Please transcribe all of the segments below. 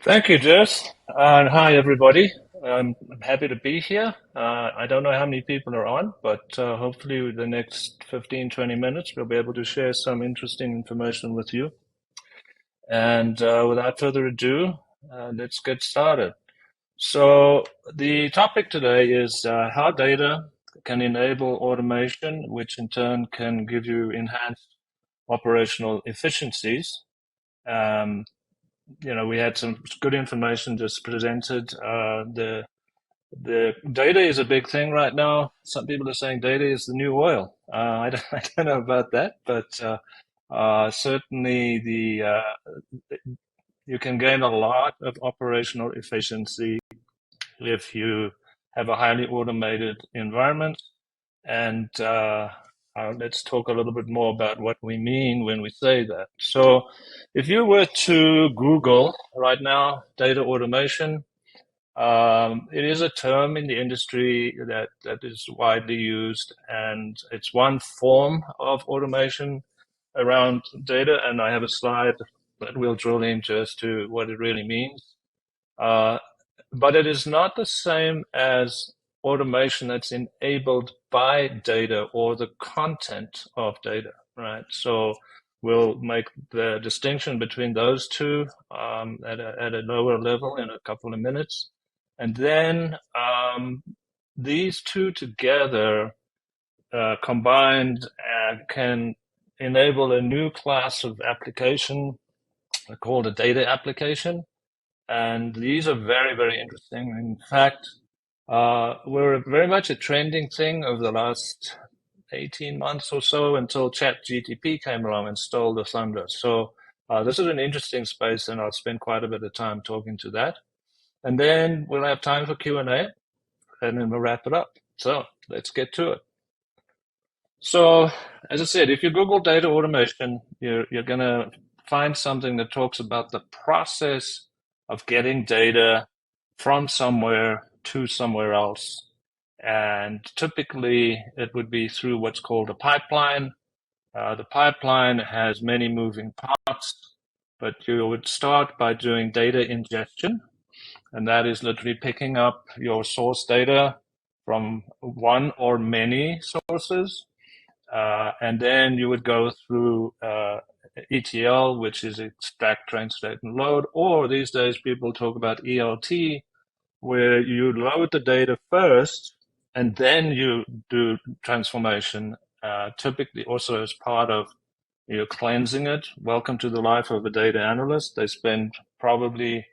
Thank you, Jess. And hi, everybody. I'm happy to be here. I don't know how many people are on, but hopefully, the next 15, 20 minutes, we'll be able to share some interesting information with you. And without further ado, let's get started. So, the topic today is how data can enable automation, which in turn can give you enhanced operational efficiencies. Um, we had some good information just presented. The data is a big thing right now. Some people are saying data is the new oil. I don't know about that, but certainly you can gain a lot of operational efficiency if you have a highly automated environment. And let's talk a little bit more about what we mean when we say that. So, if you were to Google right now data automation, it is a term in the industry that is widely used, and it's one form of automation around data. And I have a slide that will drill into as to what it really means. Uh, but it is not the same as automation that's enabled by data or the content of data, right? So we'll make the distinction between those two at a lower level in a couple of minutes. And then these two together, combined, can enable a new class of application called a data application. And these are very, very interesting. In fact, we're very much a trending thing over the last 18 months or so until ChatGPT came along and stole the thunder. So this is an interesting space, and I'll spend quite a bit of time talking to that. And then we'll have time for Q&A, and then we'll wrap it up. So let's get to it. So, as I said, if you Google data automation, you're going to find something that talks about the process of getting data from somewhere to somewhere else. And typically, it would be through what's called a pipeline. The pipeline has many moving parts, but you would start by doing data ingestion, and that is literally picking up your source data from one or many sources. And then you would go through ETL, which is extract, translate, and load. Or these days, people talk about ELT, where you load the data first and then you do transformation, typically also as part of cleansing it. Welcome to the life of a data analyst. They spend probably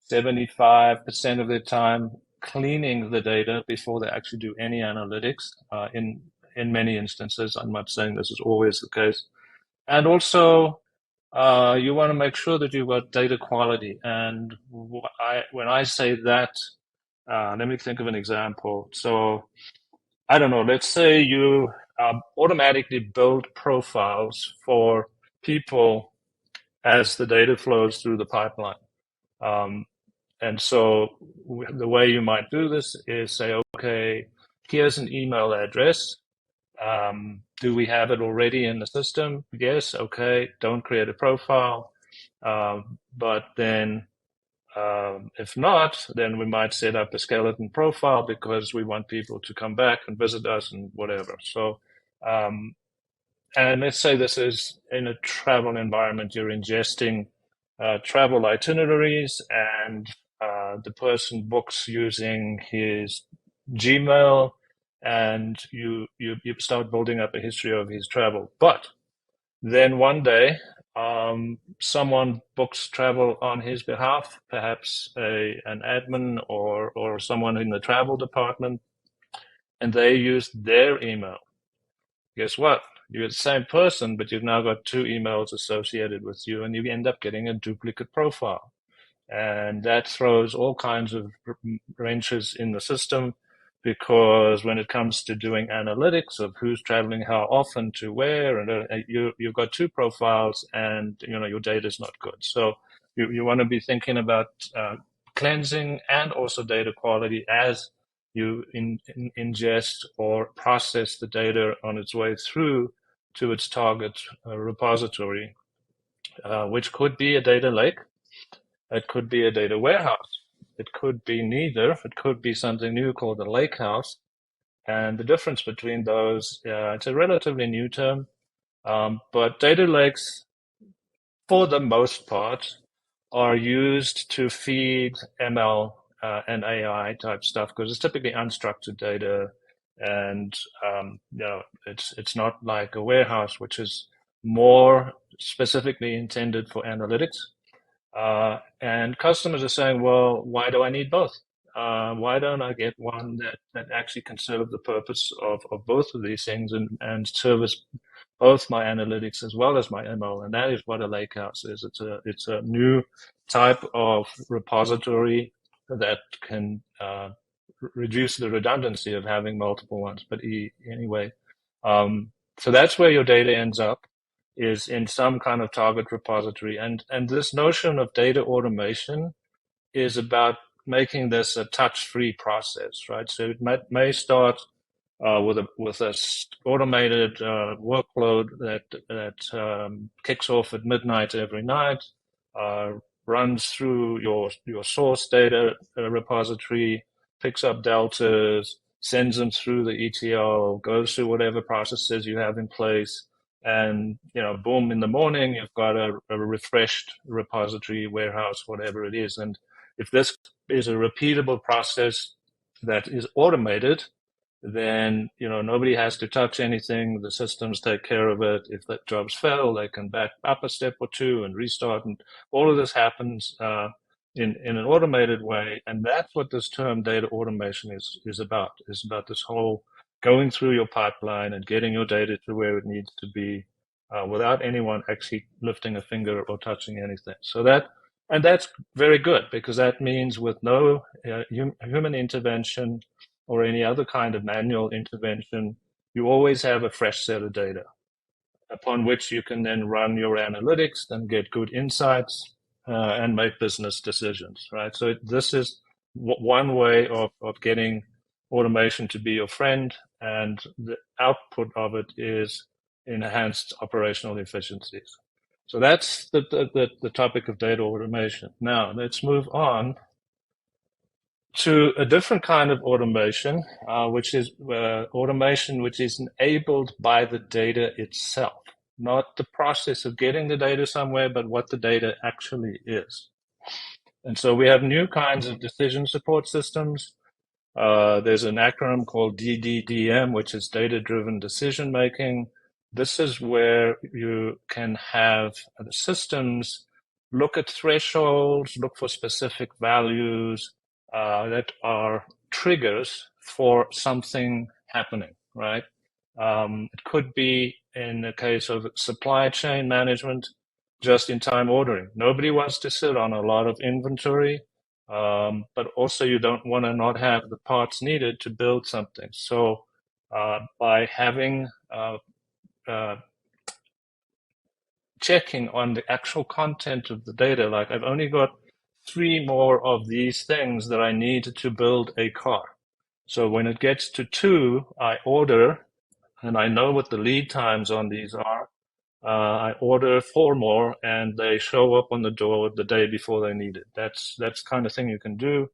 75% of their time cleaning the data before they actually do any analytics. In many instances, I'm not saying this is always the case. And also, you want to make sure that you've got data quality. And when I say that, let me think of an example. So, I don't know, let's say you automatically build profiles for people as the data flows through the pipeline. Um, and so the way you might do this is say, okay, here's an email address. Do we have it already in the system? Yes. Okay. Don't create a profile. But then, if not, then we might set up a skeleton profile because we want people to come back and visit us and whatever. So, and let's say this is in a travel environment, you're ingesting travel itineraries, and the person books using his Gmail, and you start building up a history of his travel. But then one day, someone books travel on his behalf, perhaps an admin or someone in the travel department, and they use their email. Guess what? You're the same person, but you've now got two emails associated with you, and you end up getting a duplicate profile. And that throws all kinds of wrenches in the system because when it comes to doing analytics of who's traveling how often to where, and you've got two profiles, and your data is not good. So you want to be thinking about cleansing and also data quality as you ingest or process the data on its way through to its target repository, which could be a data lake. It could be a data warehouse. It could be neither. It could be something new called a lake house. And the difference between those, it's a relatively new term, but data lakes, for the most part, are used to feed ML and AI type stuff because it's typically unstructured data, and it's not like a warehouse, which is more specifically intended for analytics. And customers are saying, well, why do I need both? Why don't I get one that actually can serve the purpose of both of these things and service both my analytics as well as my ML? And that is what a lakehouse is. It's a new type of repository that can reduce the redundancy of having multiple ones. But anyway, so that's where your data ends up, is in some kind of target repository. And this notion of data automation is about making this a touch-free process, right? So it may start with a automated workload that kicks off at midnight every night, uh, runs through your source data repository, picks up deltas, sends them through the ETL, goes through whatever processes you have in place, and boom, in the morning you've got a refreshed repository, warehouse, whatever it is. And if this is a repeatable process that is automated, then nobody has to touch anything. The systems take care of it. If the jobs fail, they can back up a step or two and restart, and all of this happens in an automated way. And that's what this term data automation is about. Is about this whole going through your pipeline and getting your data to where it needs to be without anyone actually lifting a finger or touching anything. That's very good, because that means with no human intervention or any other kind of manual intervention, you always have a fresh set of data upon which you can then run your analytics and get good insights and make business decisions, right? So this is one way of getting automation to be your friend, and the output of it is enhanced operational efficiencies. So that's the topic of data automation. Now let's move on to a different kind of automation, which is automation which is enabled by the data itself, not the process of getting the data somewhere, but what the data actually is. And so we have new kinds of decision support systems. There's an acronym called DDDM, which is data-driven decision making. This is where you can have the systems look at thresholds, look for specific values that are triggers for something happening, right? It could be, in the case of supply chain management, just-in-time ordering. Nobody wants to sit on a lot of inventory, but also you don't want to not have the parts needed to build something. So by having checking on the actual content of the data, like I've only got 3 more of these things that I need to build a car. So when it gets to 2, I order, and I know what the lead times on these are. I order 4 more, and they show up on the door the day before they need it. That's the kind of thing you can do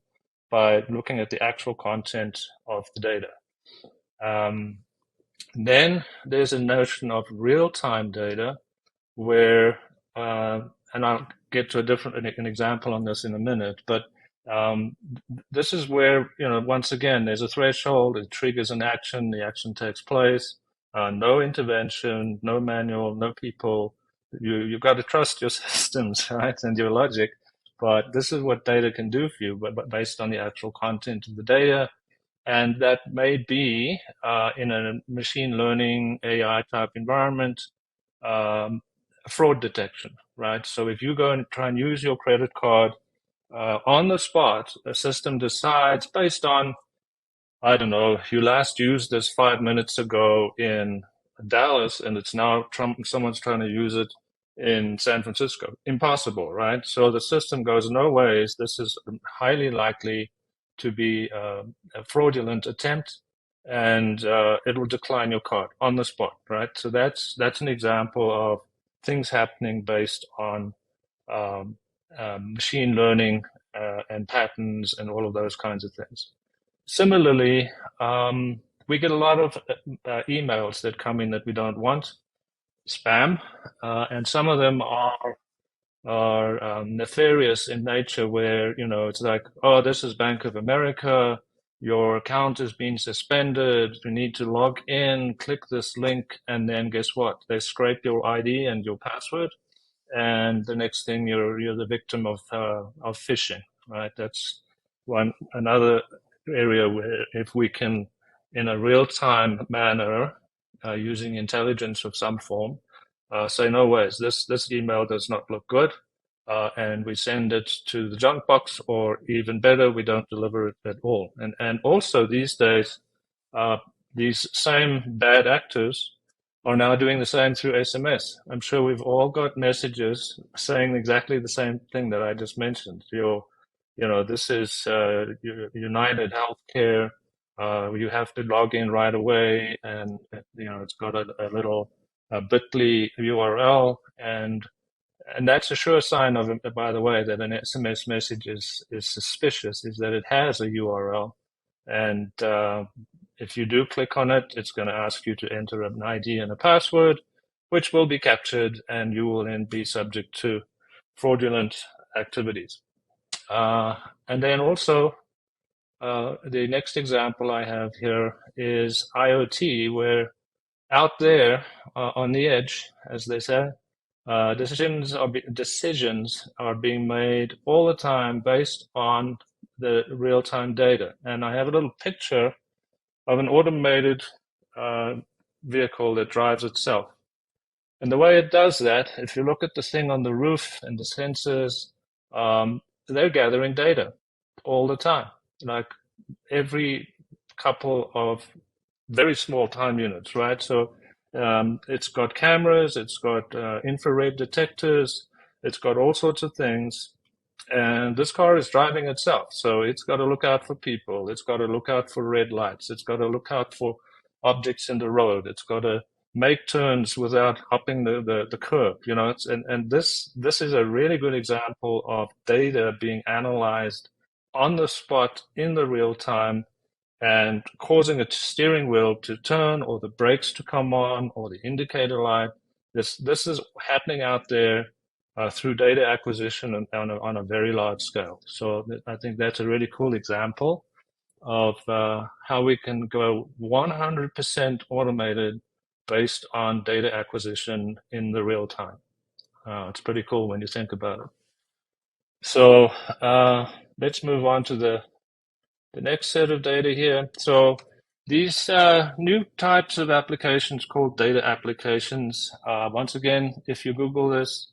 by looking at the actual content of the data. Then there's a notion of real-time data, where, and I'll get to an example on this in a minute, but this is where, once again, there's a threshold, it triggers an action, the action takes place, no intervention, no manual, no people. You've got to trust your systems, right, and your logic. But this is what data can do for you, but based on the actual content of the data. And that may be in a machine learning AI type environment, fraud detection, right? So if you go and try and use your credit card on the spot, a system decides based on, I don't know, you last used this 5 minutes ago in Dallas, and it's now someone's trying to use it in San Francisco. Impossible, right? So the system goes, no ways, this is highly likely to be a fraudulent attempt, and it will decline your card on the spot, right? So that's an example of things happening based on machine learning and patterns and all of those kinds of things. Similarly, we get a lot of emails that come in that we don't want, spam, and some of them are nefarious in nature, where it's like, oh, this is Bank of America, your account has been suspended, you need to log in, click this link, and then guess what? They scrape your ID and your password, and the next thing you're the victim of phishing, right? That's another area where if we can, in a real time manner, using intelligence of some form, say no ways, this email does not look good, and we send it to the junk box, or even better, we don't deliver it at all. And also these days, these same bad actors are now doing the same through SMS. I'm sure we've all got messages saying exactly the same thing that I just mentioned. This is United Healthcare. You have to log in right away, and it's got a little bit.ly URL, and that's a sure sign of, by the way, that an SMS message is suspicious, is that it has a URL. And if you do click on it, it's going to ask you to enter an ID and a password, which will be captured, and you will then be subject to fraudulent activities. And then also, the next example I have here is IoT, where out there on the edge, as they say, decisions are being made all the time based on the real-time data. And I have a little picture of an automated vehicle that drives itself. And the way it does that, if you look at the thing on the roof and the sensors, they're gathering data all the time, like every couple of very small time units, right? So it's got cameras, it's got infrared detectors, it's got all sorts of things. And this car is driving itself. So it's got to look out for people. It's got to look out for red lights. It's got to look out for objects in the road. It's got to make turns without hopping the curb. And this is a really good example of data being analyzed on the spot in the real time, and causing a steering wheel to turn, or the brakes to come on, or the indicator light. This is happening out there through data acquisition on a very large scale. So I think that's a really cool example of how we can go 100% automated based on data acquisition in the real time. It's pretty cool when you think about it. So let's move on to the next set of data here. So these new types of applications called data applications. Once again, if you Google this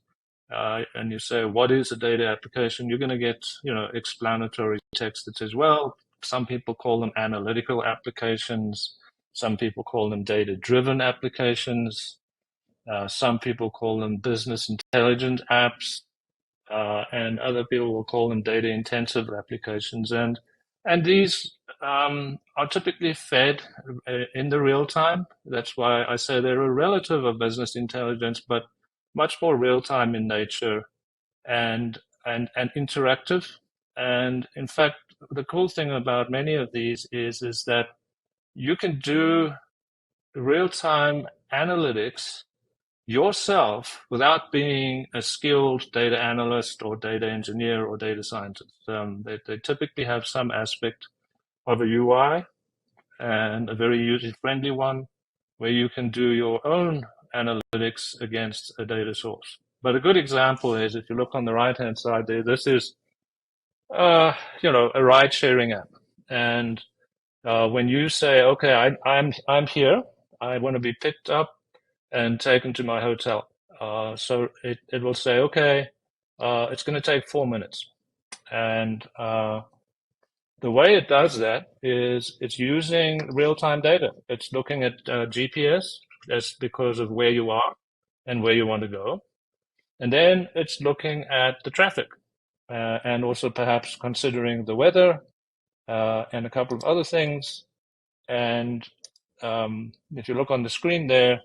and you say, what is a data application? You're going to get, explanatory text that says, well, some people call them analytical applications. Some people call them data-driven applications. Some people call them business intelligence apps. And other people will call them data-intensive applications. And these are typically fed in the real time. That's why I say they're a relative of business intelligence, but much more real time in nature and interactive. And in fact, the cool thing about many of these is that you can do real time analytics yourself without being a skilled data analyst or data engineer or data scientist. They typically have some aspect of a UI, and a very user-friendly one, where you can do your own analytics against a data source. But a good example is, if you look on the right-hand side there, this is a ride-sharing app. And when you say, okay, I'm here, I want to be picked up and taken to my hotel. So it will say, okay, it's going to take 4 minutes. And the way it does that is it's using real-time data. It's looking at GPS. That's because of where you are and where you want to go. And then it's looking at the traffic and also perhaps considering the weather and a couple of other things. And if you look on the screen there,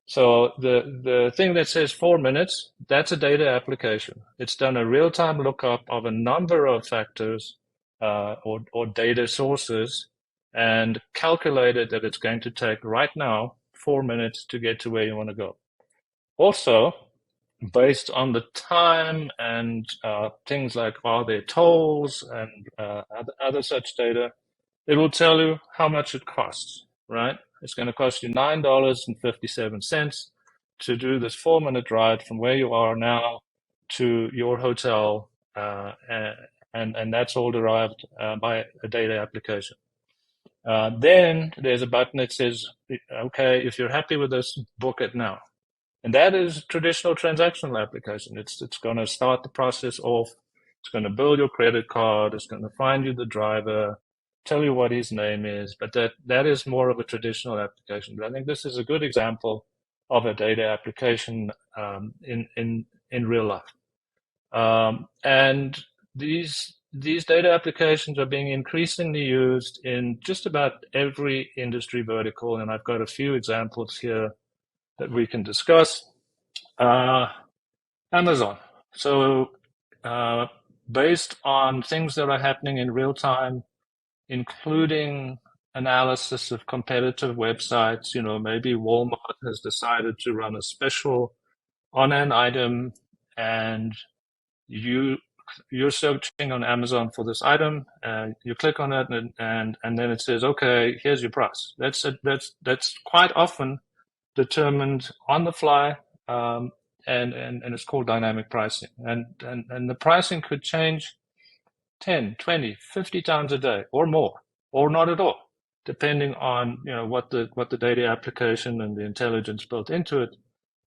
So the thing that says 4 minutes, that's a data application. It's done a real-time lookup of a number of factors or data sources and calculated that it's going to take right now 4 minutes to get to where you want to go. Also, based on the time and things like are there tolls and other such data, it will tell you how much it costs, right? It's going to cost you $9.57 to do this 4 minute ride from where you are now to your hotel, and that's all derived by a data application. Then there's a button that says, okay, if you're happy with this, book it now. And that is traditional transactional application. It's going to start the process off. It's going to build your credit card. It's going to find you the driver, tell you what his name is. But that is more of a traditional application. But I think this is a good example of a data application in real life. And these data applications are being increasingly used in just about every industry vertical. And I've got a few examples here that we can discuss. Amazon. So, based on things that are happening in real time, including analysis of competitive websites, maybe Walmart has decided to run a special on an item, and you're searching on Amazon for this item, and you click on it, and then it says, okay, here's your price. That's quite often determined on the fly, and it's called dynamic pricing. And the pricing could change 10, 20, 50 times a day or more, or not at all, depending on what the data application and the intelligence built into it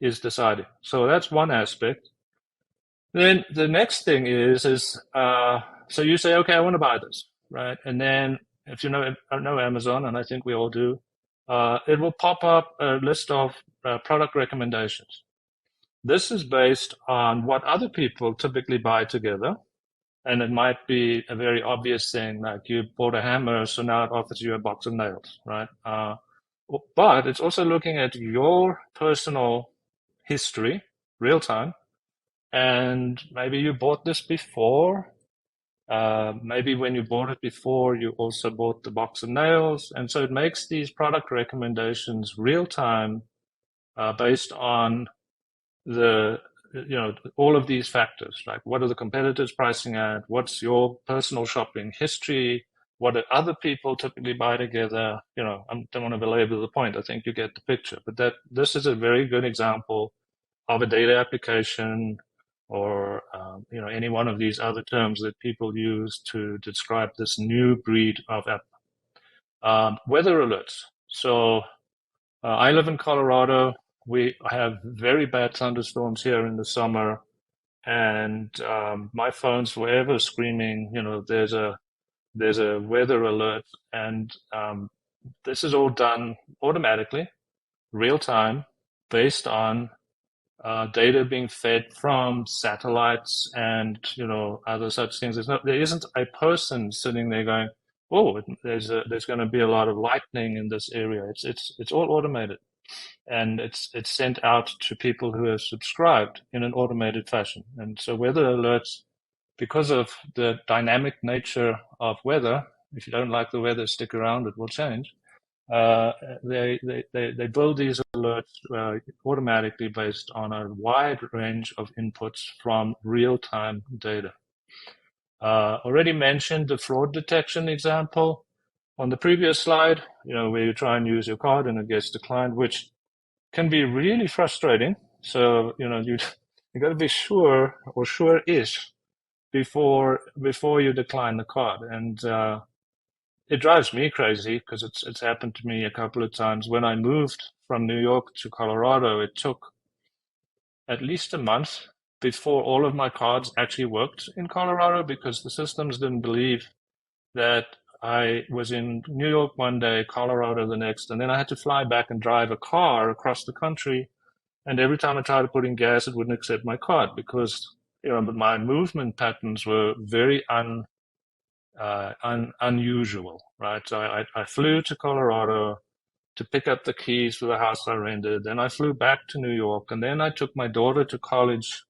is deciding. So that's one aspect. Then the next thing is so you say, okay, I want to buy this, right? And then if you know Amazon, and I think we all do, it will pop up a list of product recommendations. This is based on what other people typically buy together. And it might be a very obvious thing, like you bought a hammer, so now it offers you a box of nails, right? But it's also looking at your personal history, real time, and maybe you bought this before. Maybe when you bought it before, you also bought the box of nails. And so it makes these product recommendations real time based on all of these factors, like what are the competitors pricing at? What's your personal shopping history? What do other people typically buy together? I don't want to belabor the point. I think you get the picture. But this is a very good example of a data application, or any one of these other terms that people use to describe this new breed of app. Weather alerts. So I live in Colorado. We have very bad thunderstorms here in the summer, and my phone's forever screaming. There's a weather alert, and this is all done automatically, real time, based on data being fed from satellites and other such things. There isn't a person sitting there going, "Oh, there's going to be a lot of lightning in this area." It's all automated, and it's sent out to people who have subscribed in an automated fashion. And so weather alerts, because of the dynamic nature of weather, if you don't like the weather, stick around; it will change. They build these alerts automatically based on a wide range of inputs from real-time data. Already mentioned the fraud detection example on the previous slide, where you try and use your card and it gets declined, which can be really frustrating. So, you got to be sure, or sure-ish, before you decline the card. And it drives me crazy because it's happened to me a couple of times. When I moved from New York to Colorado, it took at least a month before all of my cards actually worked in Colorado, because the systems didn't believe that I was in New York one day, Colorado the next, and then I had to fly back and drive a car across the country. And every time I tried to put in gas, it wouldn't accept my card because my movement patterns were very unusual, right? So I flew to Colorado. to pick up the keys for the house I rented. Then I flew back to New York, and then I took my daughter to college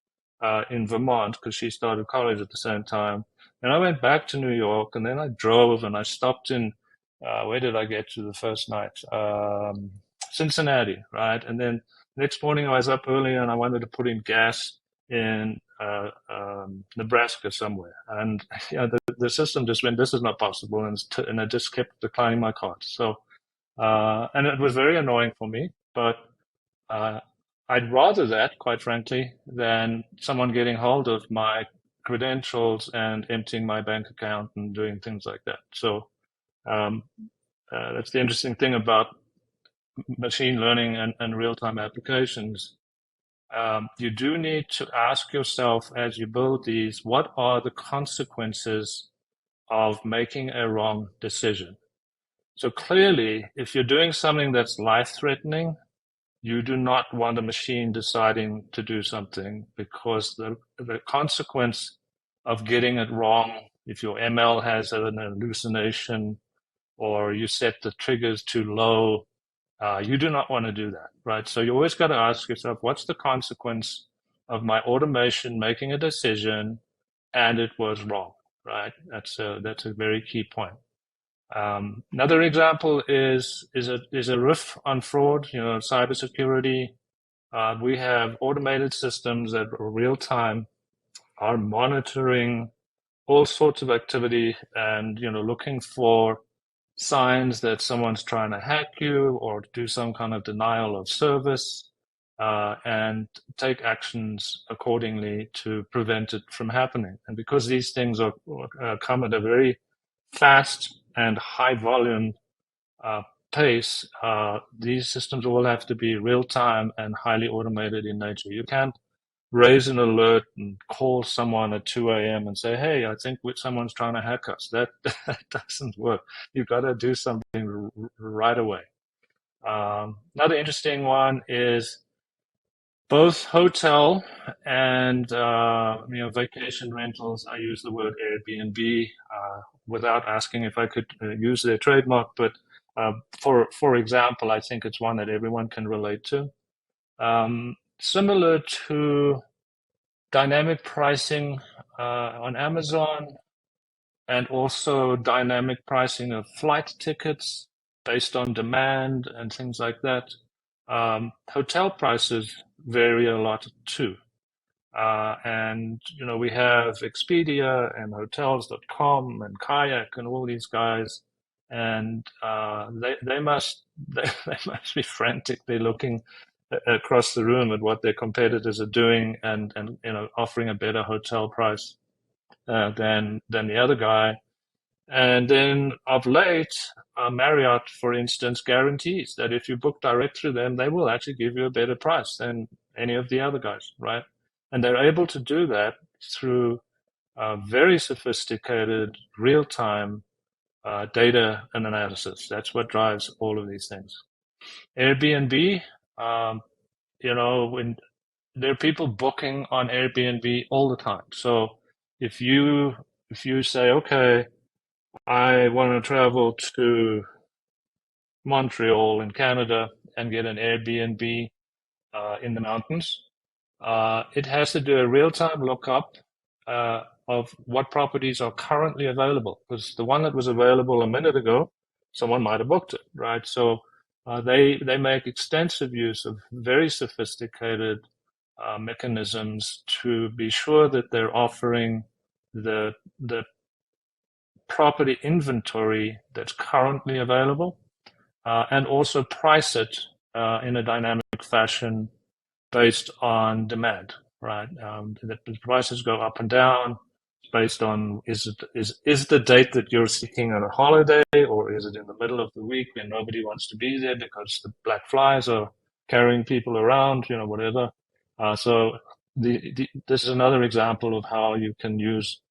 in Vermont because she started college at the same time. And I went back to New York, and then I drove and I stopped in. Where did I get to the first night? Cincinnati, right? And then next morning I was up early and I wanted to put in gas in Nebraska somewhere, and the system just went, "This is not possible," and it just kept declining my card. So, and it was very annoying for me, but uh, I'd rather that, quite frankly, than someone getting hold of my credentials and emptying my bank account and doing things like that. So um, that's the interesting thing about machine learning and real-time applications. You do need to ask yourself as you build these, what are the consequences of making a wrong decision? So clearly, if you're doing something that's life-threatening, you do not want a machine deciding to do something, because the consequence of getting it wrong, if your ML has an hallucination or you set the triggers too low, you do not want to do that, right? So you always got to ask yourself, what's the consequence of my automation making a decision and it was wrong, right? That's a very key point. Another example is a riff on fraud, cybersecurity. We have automated systems that real time are monitoring all sorts of activity and looking for signs that someone's trying to hack you or do some kind of denial of service, and take actions accordingly to prevent it from happening. And because these things come at a very fast and high volume uh, pace, these systems all have to be real time and highly automated in nature. You can't raise an alert and call someone at 2 a.m. and say, "Hey, I think someone's trying to hack us." That doesn't work. You've got to do something right away. Another interesting one is both hotel and vacation rentals. I use the word Airbnb without asking if I could use their trademark, but for example, I think it's one that everyone can relate to. Similar to dynamic pricing on Amazon, and also dynamic pricing of flight tickets based on demand and things like that. Hotel prices vary a lot too. And we have Expedia and Hotels.com and Kayak and all these guys, and they must they must be frantically looking across the room at what their competitors are doing, and offering a better hotel price than the other guy. And then of late, Marriott, for instance, guarantees that if you book direct through them, they will actually give you a better price than any of the other guys, right? And they're able to do that through very sophisticated real-time data and analysis. That's what drives all of these things. Airbnb, um, when there are people booking on Airbnb all the time. So if you say, okay, I want to travel to Montreal in Canada and get an Airbnb in the mountains, it has to do a real-time lookup of what properties are currently available. Because the one that was available a minute ago, someone might have booked it, right? So they make extensive use of very sophisticated mechanisms to be sure that they're offering the property inventory that's currently available, and also price it in a dynamic fashion based on demand, right? The prices go up and down based on is the date that you're seeking on a holiday, or is it in the middle of the week when nobody wants to be there because the black flies are carrying people around, whatever. So this is another example of how you can use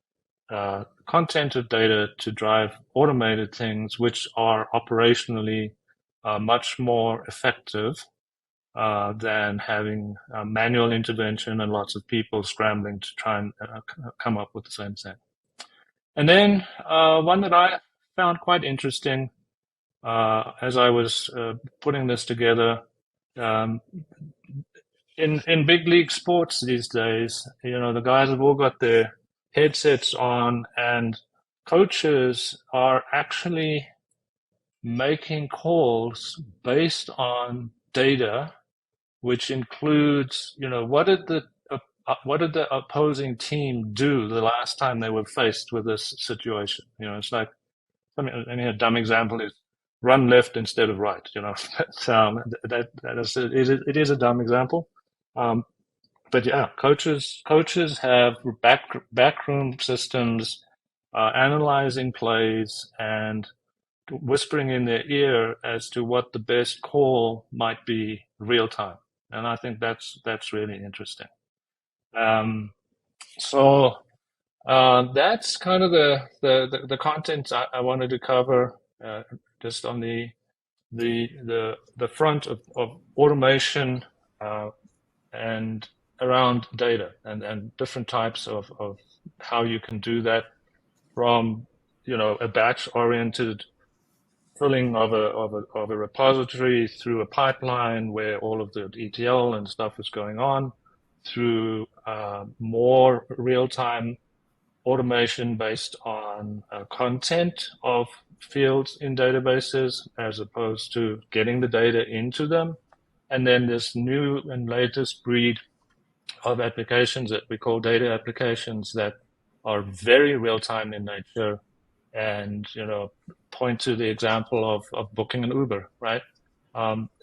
content of data to drive automated things which are operationally much more effective than having manual intervention and lots of people scrambling to try and come up with the same thing. And then one that I found quite interesting as I was putting this together, um, in big league sports these days, the guys have all got their headsets on, and coaches are actually making calls based on data, which includes, what did the opposing team do the last time they were faced with this situation? It's like, a dumb example is run left instead of right. It is a dumb example. Um, but yeah, coaches have backroom systems, analyzing plays and whispering in their ear as to what the best call might be real time. And I think that's really interesting. Um, so that's kind of the content I wanted to cover, just on the front of automation, and around data and different types of how you can do that, from a batch oriented filling of a repository through a pipeline where all of the ETL and stuff is going on, through more real time automation based on content of fields in databases, as opposed to getting the data into them. And then this new and latest breed of applications that we call data applications, that are very real time in nature, and point to the example of booking an Uber, right?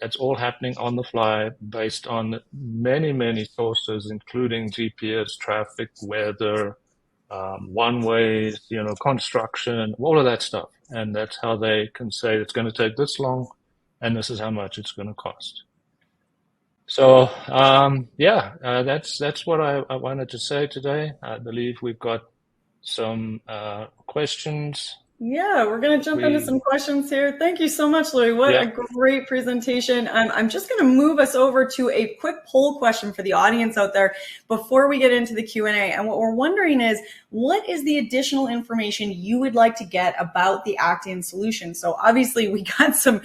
It's all happening on the fly based on many sources, including GPS, traffic, weather, one ways, construction, all of that stuff. And that's how they can say it's going to take this long, and this is how much it's going to cost. So yeah, that's what I wanted to say today. I believe we've got some questions. Yeah, we're going to jump into some questions here. Thank you so much, Louis. What Yeah. a great presentation. I'm just going to move us over to a quick poll question for the audience out there before we get into the Q&A. And what we're wondering is, what is the additional information you would like to get about the Actian solution? So obviously we got some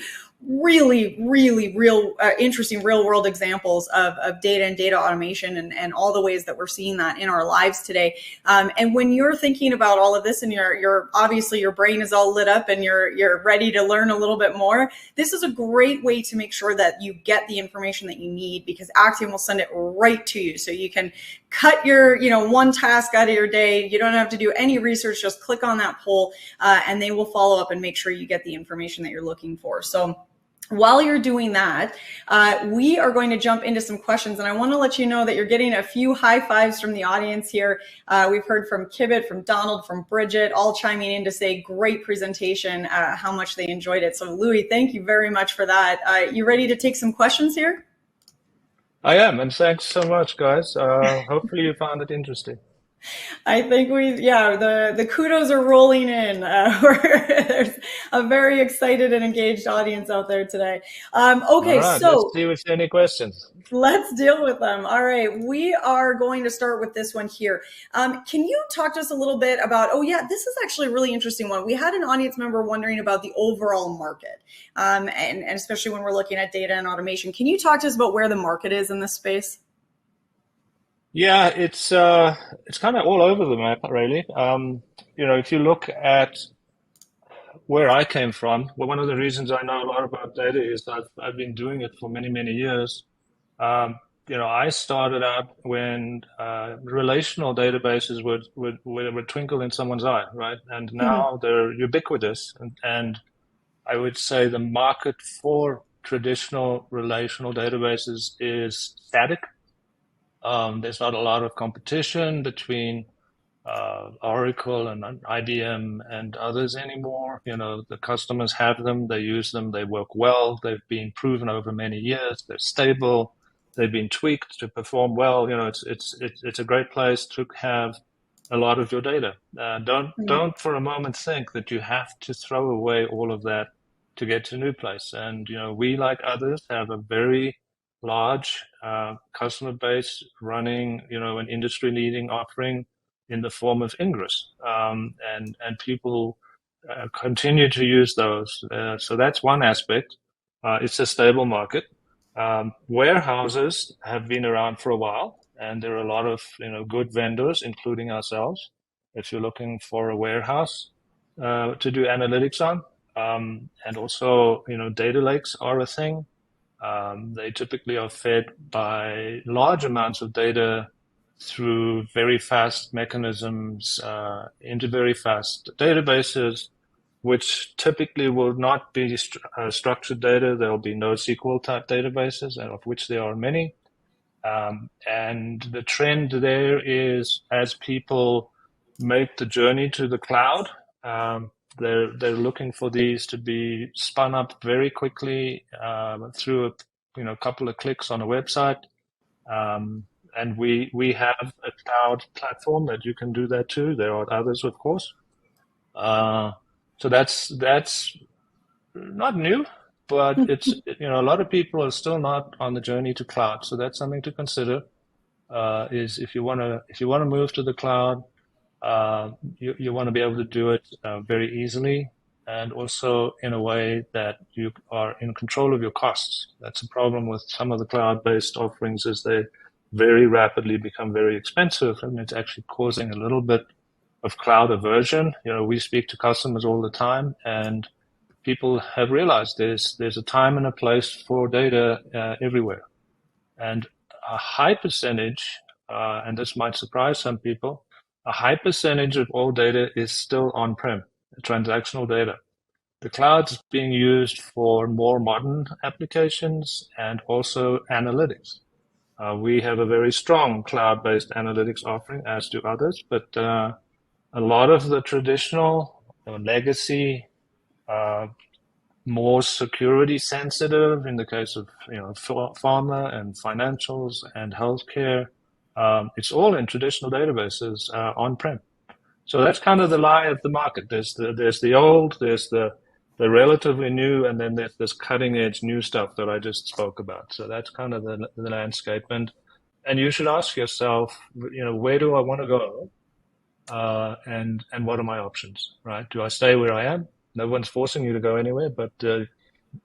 really real interesting real world examples of data and data automation, and all the ways that we're seeing that in our lives today. And when you're thinking about all of this, and you're obviously your brain is all lit up and you're ready to learn a little bit more, this is a great way to make sure that you get the information that you need, because Actian will send it right to you. So you can cut your one task out of your day. You don't have to do any research, just click on that poll, and they will follow up and make sure you get the information that you're looking for. So while you're doing that, we are going to jump into some questions, and I want to let you know that you're getting a few high fives from the audience here. We've heard from Kibbit, from Donald, from Bridget, all chiming in to say great presentation, how much they enjoyed it. So Louis, thank you very much for that. You ready to take some questions here? I am, and thanks so much, guys. Hopefully you found it interesting. I think the kudos are rolling in. There's a very excited and engaged audience out there today. Okay, All right, let's so see if there are any questions. let's deal with them. All right, we are going to start with this one here. Can you talk to us a little bit about, this is actually a really interesting one. We had an audience member wondering about the overall market, and especially when we're looking at data and automation. Can you talk to us about where the market is in this space? Yeah, it's kind of all over the map, really. If you look at where I came from, well, one of the reasons I know a lot about data is I've been doing it for many years. I started out when relational databases would twinkle in someone's eye, right? And now they're ubiquitous. And I would say the market for traditional relational databases is static. There's not a lot of competition between Oracle and IBM and others anymore. The customers have them, they use them, they work well, they've been proven over many years, they're stable, they've been tweaked to perform well. It's a great place to have a lot of your data. Don't for a moment think that you have to throw away all of that to get to a new place. And we, like others, have a very large customer base running an industry leading offering in the form of Ingress, and people continue to use those. So that's one aspect. It's a stable market. Warehouses have been around for a while, and there are a lot of good vendors, including ourselves. If you're looking for a warehouse to do analytics on, and also data lakes are a thing. They typically are fed by large amounts of data through very fast mechanisms into very fast databases, which typically will not be structured data. There will be NoSQL type databases, and of which there are many. And the trend there is, as people make the journey to the cloud, they're looking for these to be spun up very quickly through a couple of clicks on a website. And we have a cloud platform that you can do that too. There are others, of course. So that's not new, but it's a lot of people are still not on the journey to cloud. So that's something to consider. Is if you want to move to the cloud, you want to be able to do it very easily, and also in a way that you are in control of your costs. That's a problem with some of the cloud-based offerings, is they very rapidly become very expensive, and it's actually causing a little bit of cloud aversion. We speak to customers all the time, and people have realized there's a time and a place for data everywhere, and a high percentage, and this might surprise some people, a high percentage of all data is still on-prem, transactional data. The cloud's being used for more modern applications and also analytics. We have a very strong cloud-based analytics offering, as do others, but a lot of the traditional legacy, more security sensitive, in the case of pharma and financials and healthcare, it's all in traditional databases on-prem. So that's kind of the lie of the market. There's the old, there's the relatively new, and then there's this cutting edge new stuff that I just spoke about. So that's kind of the landscape, and you should ask yourself, where do I want to go, and what are my options, right? Do I stay where I am? No one's forcing you to go anywhere, but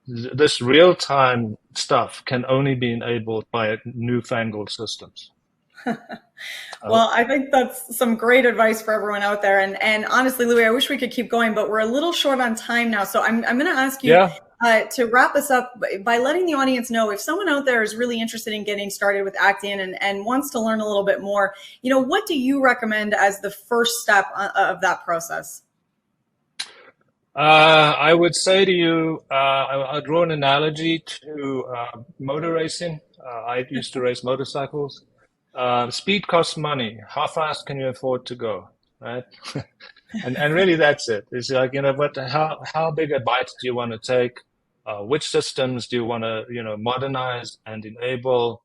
this real-time stuff can only be enabled by newfangled systems. Well, I think that's some great advice for everyone out there. And honestly, Louis, I wish we could keep going, but we're a little short on time now. So I'm going to ask you to wrap us up by letting the audience know, if someone out there is really interested in getting started with Actian and wants to learn a little bit more, what do you recommend as the first step of that process? I would say to you, I'll draw an analogy to motor racing. I used to race motorcycles. Speed costs money. How fast can you afford to go, right? and really that's it. It's like, but how big a bite do you want to take? Which systems do you want to, modernize and enable,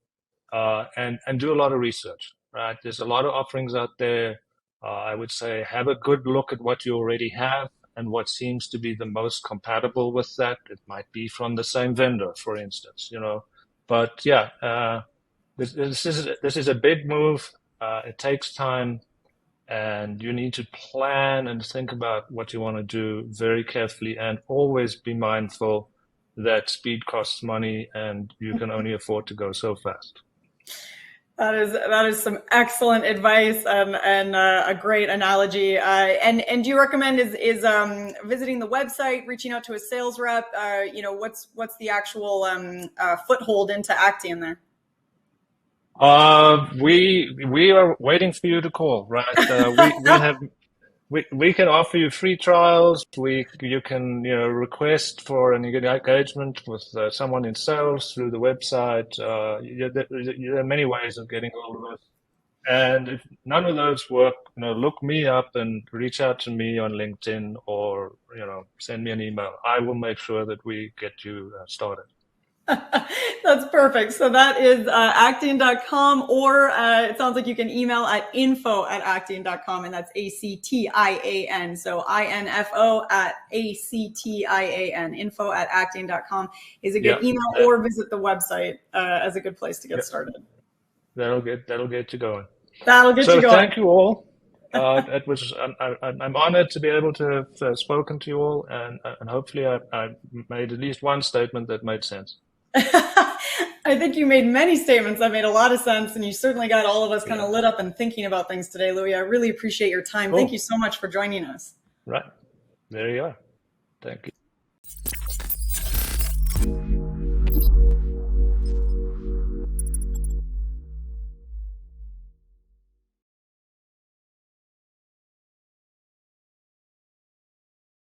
and do a lot of research, right? There's a lot of offerings out there. I would say have a good look at what you already have and what seems to be the most compatible with that. It might be from the same vendor, for instance, but yeah, this is a big move. It takes time, and you need to plan and think about what you want to do very carefully, and always be mindful that speed costs money and you can only afford to go so fast. That is some excellent advice and a great analogy. And do you recommend is visiting the website, reaching out to a sales rep? What's the actual foothold into Actian there? We are waiting for you to call, right? We can offer you free trials. You can request for an engagement with someone in sales through the website. There are many ways of getting hold of us. And if none of those work, look me up and reach out to me on LinkedIn, or send me an email. I will make sure that we get you started. That's perfect. So that is Actian.com, or it sounds like you can email at info@actian.com, and that's ACTIAN. So INFO@ACTIAN. Info@actian.com is a good email, or visit the website as a good place to get started. That'll get you going. That'll get you going. Thank you all. It was. I'm honored to be able to have spoken to you all, and hopefully I made at least one statement that made sense. I think you made many statements that made a lot of sense, and you certainly got all of us kind of lit up and thinking about things today, Louis. I really appreciate your time. Cool. Thank you so much for joining us. Right. There you are. Thank you.